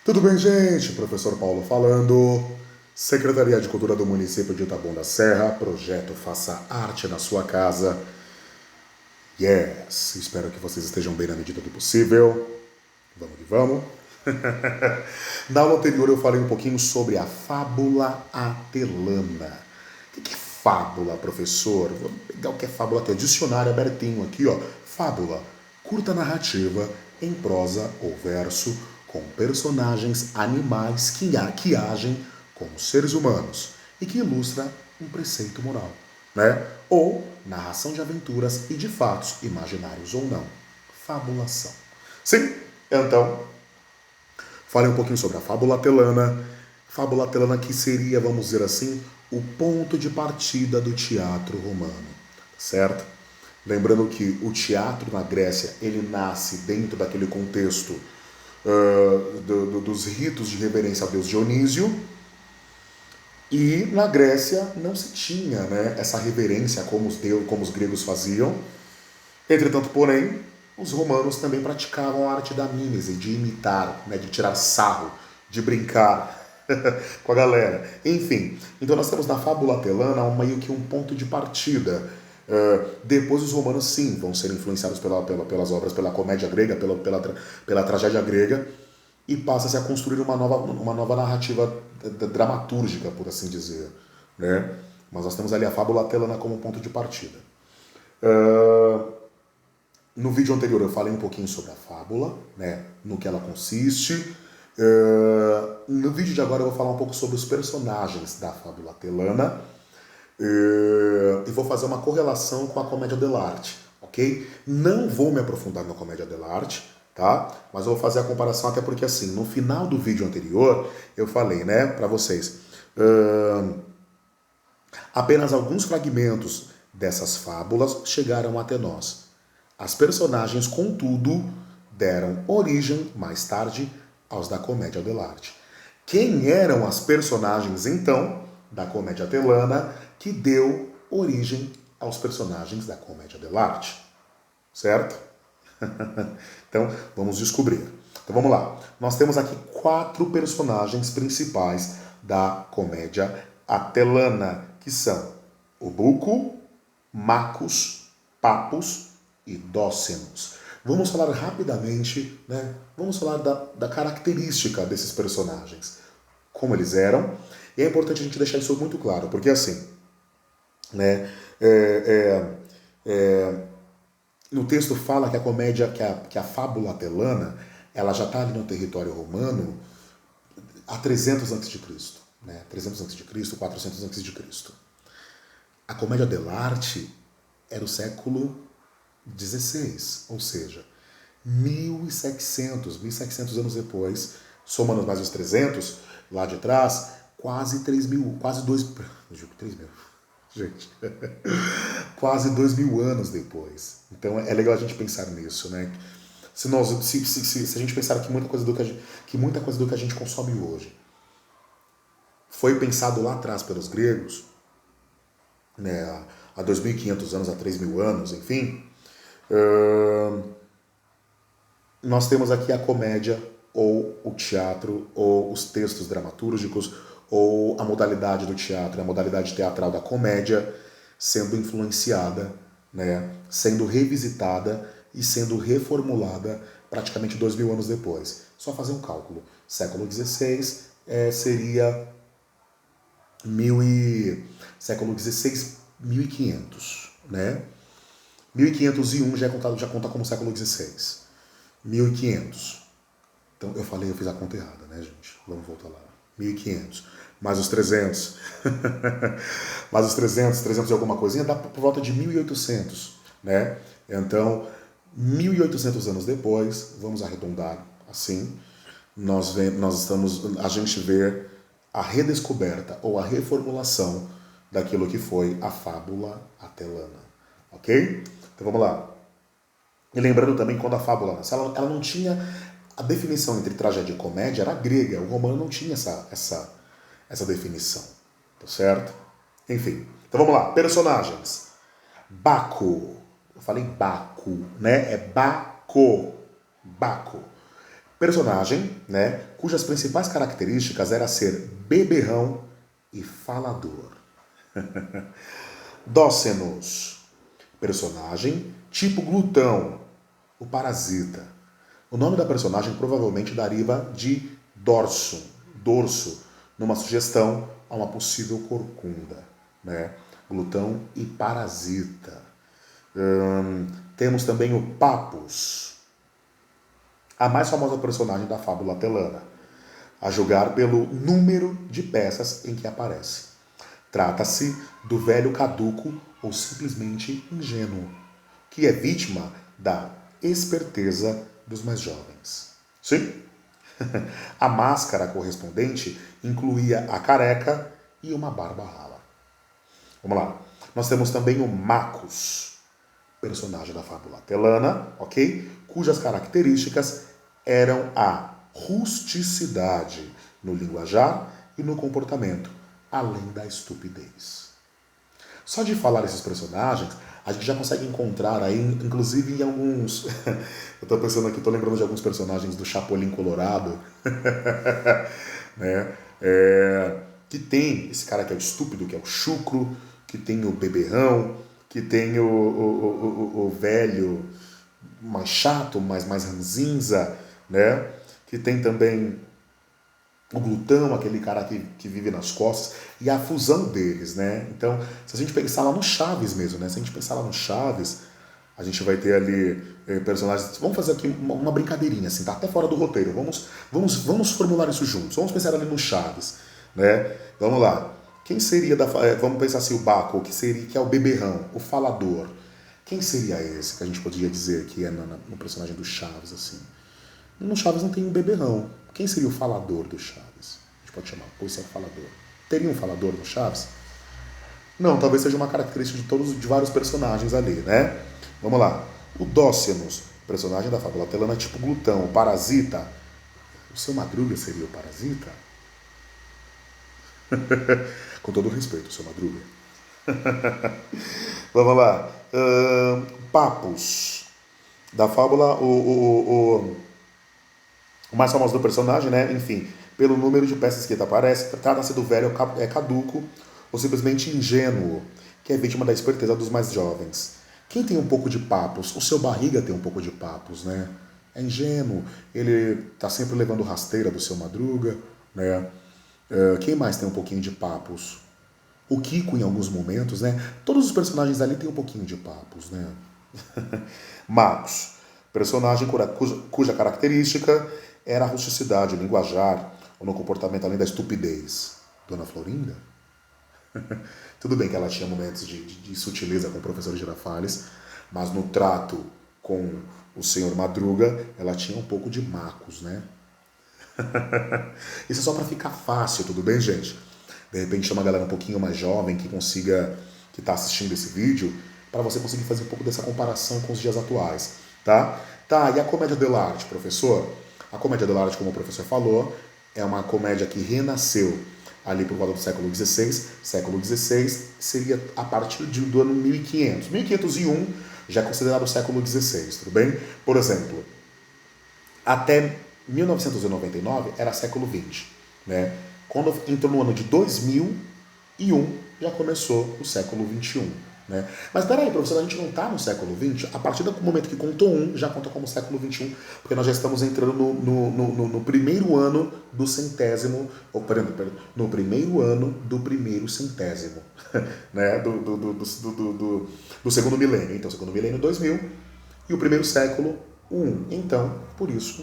Tudo bem, gente? Professor Paulo falando. Secretaria de Cultura do município de Taboão da Serra, projeto Faça Arte na Sua Casa. Yes! Espero que vocês estejam bem na medida do possível. Vamos que vamos. Na aula anterior eu falei um pouquinho sobre a fábula atelana. O que é fábula, professor? Vamos pegar o que é fábula aqui, o dicionário abertinho aqui, ó. Fábula, curta narrativa em prosa ou verso com personagens animais que agem como seres humanos e que ilustra um preceito moral, né? Ou narração de aventuras e de fatos, imaginários ou não. Fabulação. Sim, então, falei um pouquinho sobre a fábula atelana. Fábula atelana que seria, vamos dizer assim, o ponto de partida do teatro romano, certo? Lembrando que o teatro na Grécia, ele nasce dentro daquele contexto dos ritos de reverência ao deus Dionísio, e na Grécia não se tinha, né, essa reverência como os gregos faziam. Entretanto, porém, os romanos também praticavam a arte da mímese, de imitar, né, de tirar sarro, de brincar com a galera. Enfim, então nós temos na fábula atelana meio que um ponto de partida. Depois os romanos, sim, vão ser influenciados pelas obras, pela comédia grega, pela tragédia grega, e passa-se a construir uma nova narrativa dramatúrgica, por assim dizer. Né? Mas nós temos ali a fábula atelana como ponto de partida. No vídeo anterior eu falei um pouquinho sobre a fábula, né, no que ela consiste. No vídeo de agora eu vou falar um pouco sobre os personagens da fábula atelana e vou fazer uma correlação com a comédia dell'arte, ok? Não vou me aprofundar na comédia dell'arte, tá? Mas eu vou fazer a comparação até porque assim, no final do vídeo anterior eu falei, né, para vocês, apenas alguns fragmentos dessas fábulas chegaram até nós. As personagens, contudo, deram origem, mais tarde, aos da comédia dell'arte. Quem eram as personagens, então, da comédia atelana que deu origem aos personagens da comédia dell'arte? Certo? Então, vamos descobrir. Então, vamos lá. Nós temos aqui 4 personagens principais da comédia atelana, que são o Buco, Macus, Papus e Dócenos. Vamos falar rapidamente, né? Vamos falar da característica desses personagens, como eles eram, e é importante a gente deixar isso muito claro, porque assim, né? No texto fala que a comédia, que a fábula atelana, ela já está ali no território romano há 300 a.C., né? 300 a.C., 400 a.C. A comédia dell'arte era o século XVI, ou seja, 1700 anos depois, somando mais os 300 lá de trás, quase 3.000, quase 2, 3.000, gente, quase 2.000 anos depois. Então é legal a gente pensar nisso, né? Se a gente pensar que muita coisa do que a gente consome hoje foi pensado lá atrás pelos gregos, né, há 2.500 anos, há 3.000 anos, enfim, nós temos aqui a comédia, ou o teatro, ou os textos dramatúrgicos, ou a modalidade do teatro, a modalidade teatral da comédia, sendo influenciada, né, sendo revisitada e sendo reformulada praticamente 2.000 anos depois. Só fazer um cálculo. Século XVI seria século XVI, 1500, né? 1501 já conta como século XVI. 1500. Então eu fiz a conta errada, né, gente? Vamos voltar lá. 1500. Mais os 300. Mais os 300 e alguma coisinha, dá por volta de 1800, né? Então, 1800 anos depois, vamos arredondar assim, a gente vê a redescoberta ou a reformulação daquilo que foi a fábula atelana, ok? Então vamos lá. E lembrando também, quando a fábula nasce, ela não tinha a definição entre tragédia e comédia, era grega, o romano não tinha essa definição, tá certo? Enfim, então vamos lá, personagens. Baco, eu falei Baco, né? É Baco, Baco. Personagem, né, cujas principais características era ser beberrão e falador. Dócenos. Personagem tipo glutão, o parasita. O nome da personagem provavelmente deriva de dorso, numa sugestão a uma possível corcunda, né? Glutão e parasita. Temos também o Papus, a mais famosa personagem da fábula atelana, a julgar pelo número de peças em que aparece. Trata-se do velho caduco ou simplesmente ingênuo, que é vítima da esperteza dos mais jovens. Sim? A máscara correspondente incluía a careca e uma barba rala. Vamos lá. Nós temos também o Macus, personagem da fábula atelana, ok? Cujas características eram a rusticidade no linguajar e no comportamento, além da estupidez. Só de falar esses personagens, a gente já consegue encontrar aí, inclusive em alguns... Eu tô pensando aqui, tô lembrando de alguns personagens do Chapolin Colorado, né? Que tem esse cara que é o estúpido, que é o chucro, que tem o beberrão, que tem o velho mais chato, mais ranzinza, né? Que tem também o glutão, aquele cara que vive nas costas, e a fusão deles, né? Então, se a gente pensar lá no Chaves mesmo, né? Se a gente pensar lá no Chaves, a gente vai ter ali personagens... Vamos fazer aqui uma brincadeirinha, assim, tá até fora do roteiro. Vamos formular isso juntos. Vamos pensar ali no Chaves, né? Vamos lá. Quem seria vamos pensar assim, o Baco, que é o beberrão, o falador. Quem seria esse que a gente poderia dizer que é no personagem do Chaves, assim? No Chaves não tem um beberrão. Quem seria o falador do Chaves? A gente pode chamar, pois é o falador. Teria um falador no Chaves? Não, talvez seja uma característica de vários personagens ali, né? Vamos lá. O Dócenos, personagem da fábula atelana tipo glutão. O parasita. O seu Madruga seria o parasita? Com todo respeito, seu Madruga. Vamos lá. Papus. Da fábula, o mais famoso do personagem, né? Enfim, pelo número de peças que aparece, trata-se do velho caduco ou simplesmente ingênuo, que é vítima da esperteza dos mais jovens. Quem tem um pouco de papos? O seu Barriga tem um pouco de papos, né? É ingênuo, ele tá sempre levando rasteira do seu Madruga, né? Quem mais tem um pouquinho de papos? O Kiko em alguns momentos, né? Todos os personagens ali têm um pouquinho de papos, né? Marcos, personagem cuja característica era a rusticidade, o linguajar, ou no comportamento além da estupidez. Dona Florinda? Tudo bem que ela tinha momentos de sutileza com o professor Girafales, mas no trato com o senhor Madruga, ela tinha um pouco de macos, né? Isso é só para ficar fácil, tudo bem, gente? De repente chama uma galera um pouquinho mais jovem que está assistindo esse vídeo, para você conseguir fazer um pouco dessa comparação com os dias atuais, tá? Tá, e a comédia dell'arte, professor? A comédia dell'arte, como o professor falou, é uma comédia que renasceu ali por volta do século XVI. Século XVI seria a partir do ano 1500. 1501 já é considerado o século XVI, tudo bem? Por exemplo, até 1999 era século XX, né? Quando entrou no ano de 2001, já começou o século XXI. Né? Mas peraí, professor, a gente não está no século XX? A partir do momento que contou um, já conta como século XXI, porque nós já estamos entrando no primeiro ano do centésimo, ou perdão, no primeiro ano do primeiro centésimo, né? do segundo milênio. Então, segundo milênio, 2000, e o primeiro século, 1. Então, por isso,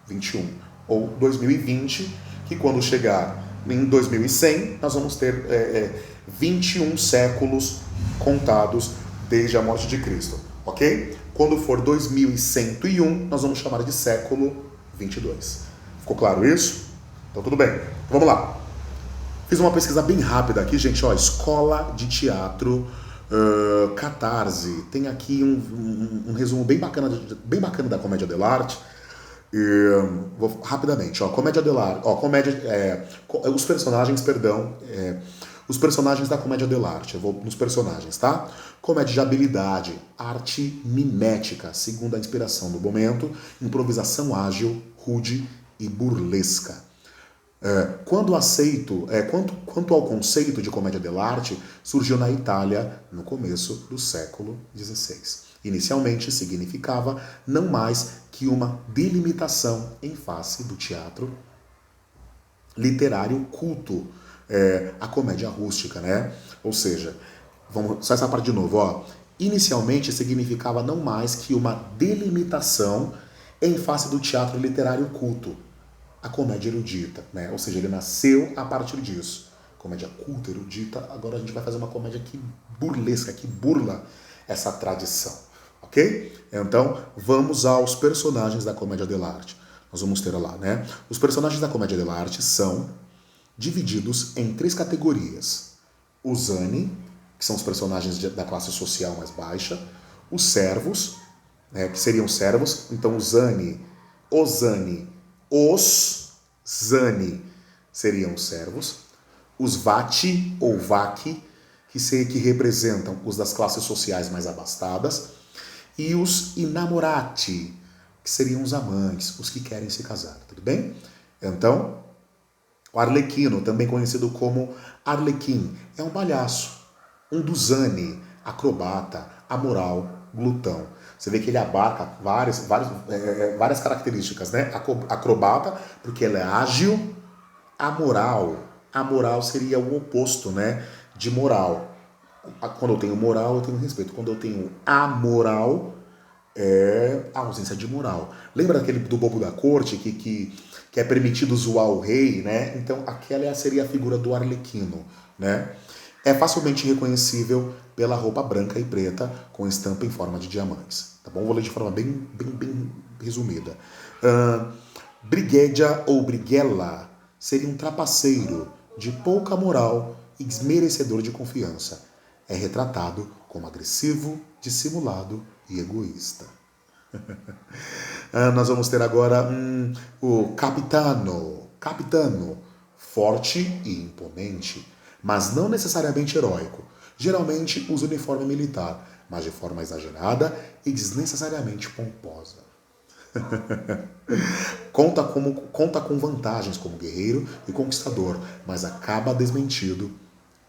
21. Ou 2020, que quando chegar em 2100, nós vamos ter 21 séculos contados desde a morte de Cristo, ok? Quando for 2101, nós vamos chamar de século 22. Ficou claro isso? Então tudo bem. Vamos lá. Fiz uma pesquisa bem rápida aqui, gente. Ó, Escola de Teatro Catarse. Tem aqui um resumo bem bacana da comédia dell'arte. Vou rapidamente, ó, comédia dell'arte, ó, os personagens, perdão, Os personagens da comédia dell'arte, eu vou nos personagens, tá? Comédia de habilidade, arte mimética, segundo a inspiração do momento, improvisação ágil, rude e burlesca. Quanto ao conceito de comédia dell'arte, surgiu na Itália no começo do século XVI. Inicialmente significava não mais que uma delimitação em face do teatro literário culto, a comédia rústica, né? Ou seja, vamos só essa parte de novo, ó. Inicialmente significava não mais que uma delimitação em face do teatro literário culto, a comédia erudita, né? Ou seja, ele nasceu a partir disso. Comédia culta, erudita, agora a gente vai fazer uma comédia que burlesca, que burla essa tradição, ok? Então, vamos aos personagens da comédia dell'arte. Nós vamos ter lá, né? Os personagens da comédia dell'arte são divididos em 3 categorias. Os Zani, que são os personagens da classe social mais baixa. Os servos, né, que seriam servos. Então, os Zani, os Zani seriam os servos. Os Vati ou Vaki, que representam os das classes sociais mais abastadas. E os Innamorati, que seriam os amantes, os que querem se casar, tudo bem? Então, o Arlequino, também conhecido como Arlequim, é um palhaço, um Duzane, acrobata, amoral, glutão. Você vê que ele abarca várias características, né? Acrobata, porque ele é ágil. Amoral seria o oposto, né, de moral. Quando eu tenho moral, eu tenho respeito. Quando eu tenho amoral, é a ausência de moral. Lembra daquele do Bobo da Corte que é permitido zoar o rei, né? Então aquela seria a figura do Arlequino, né? É facilmente reconhecível pela roupa branca e preta com estampa em forma de diamantes, tá bom? Vou ler de forma bem resumida. Briguedia ou Briguela seria um trapaceiro de pouca moral e desmerecedor de confiança. É retratado como agressivo, dissimulado e egoísta. Nós vamos ter agora o capitano, forte e imponente, mas não necessariamente heróico. Geralmente usa uniforme militar, mas de forma exagerada e desnecessariamente pomposa. Conta com vantagens como guerreiro e conquistador, mas acaba desmentido.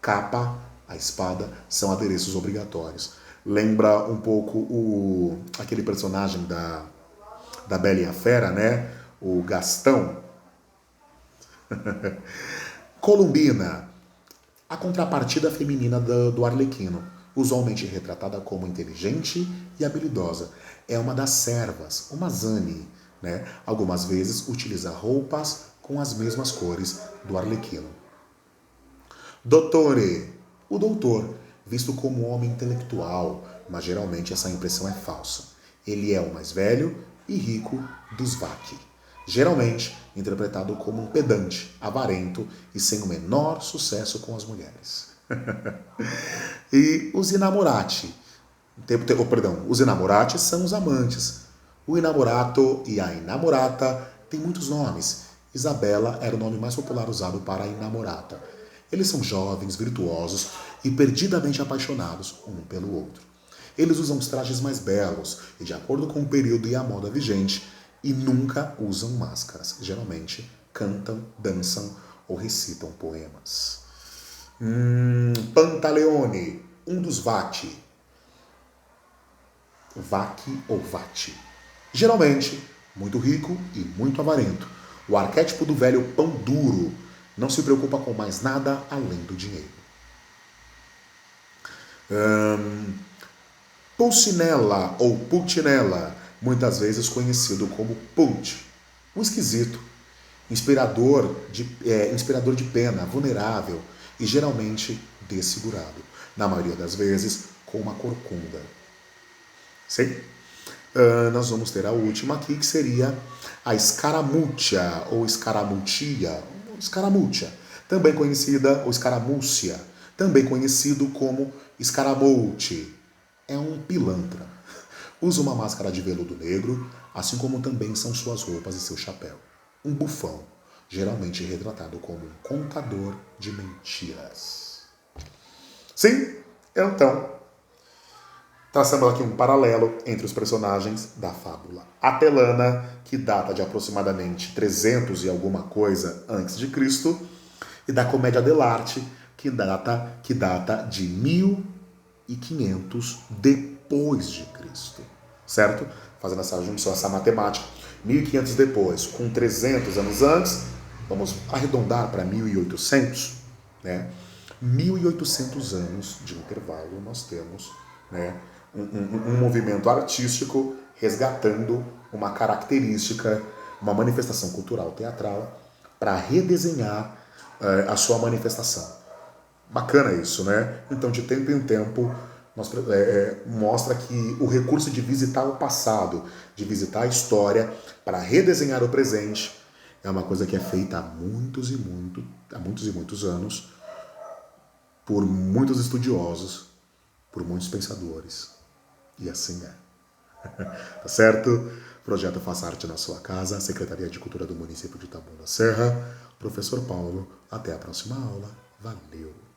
Capa, a espada, são adereços obrigatórios. Lembra um pouco aquele personagem da Bela e a Fera, né? O Gastão. Columbina, a contrapartida feminina do Arlequino, usualmente retratada como inteligente e habilidosa. É uma das servas, uma Zani, né? Algumas vezes utiliza roupas com as mesmas cores do Arlequino. Dottore, o doutor, visto como um homem intelectual, mas geralmente essa impressão é falsa. Ele é o mais velho e rico dos Vaki, geralmente interpretado como um pedante, avarento e sem o menor sucesso com as mulheres. E os Innamorati, os Innamorati são os amantes. O Innamorato e a Innamorata têm muitos nomes. Isabela era o nome mais popular usado para a Innamorata. Eles são jovens, virtuosos e perdidamente apaixonados um pelo outro. Eles usam os trajes mais belos e de acordo com o período e a moda vigente e nunca usam máscaras. Geralmente cantam, dançam ou recitam poemas. Pantaleone, um dos Vati. Vaki ou Vati. Geralmente muito rico e muito avarento. O arquétipo do velho pão duro não se preocupa com mais nada além do dinheiro. Pulcinella ou Pulcinella, muitas vezes conhecido como Pult, o esquisito, inspirador de pena, vulnerável e geralmente desfigurado, na maioria das vezes com uma corcunda. Sim? Nós vamos ter a última aqui, que seria a escaramuccia ou escaramuccia, também conhecida, ou escaramúcia, também conhecido como escaramucci. É um pilantra. Usa uma máscara de veludo negro, assim como também são suas roupas e seu chapéu. Um bufão, geralmente retratado como um contador de mentiras. Sim? Então, traçamos aqui um paralelo entre os personagens da fábula atelana, que data de aproximadamente 300 e alguma coisa antes de Cristo, e da comédia dell'arte, que data de 1500 depois de Cristo. Certo? Fazendo essa junção, essa matemática. 1500 depois, com 300 anos antes, vamos arredondar para 1800, né? 1800 anos de intervalo nós temos, né, um movimento artístico resgatando uma característica, uma manifestação cultural teatral para redesenhar a sua manifestação. Bacana isso, né? Então, de tempo em tempo, mostra que o recurso de visitar o passado, de visitar a história para redesenhar o presente, é uma coisa que é feita há muitos e muitos anos, por muitos estudiosos, por muitos pensadores. E assim é. Tá certo? Projeto Faça Arte na Sua Casa, Secretaria de Cultura do Município de Taboão da Serra. Professor Paulo, até a próxima aula. Valeu!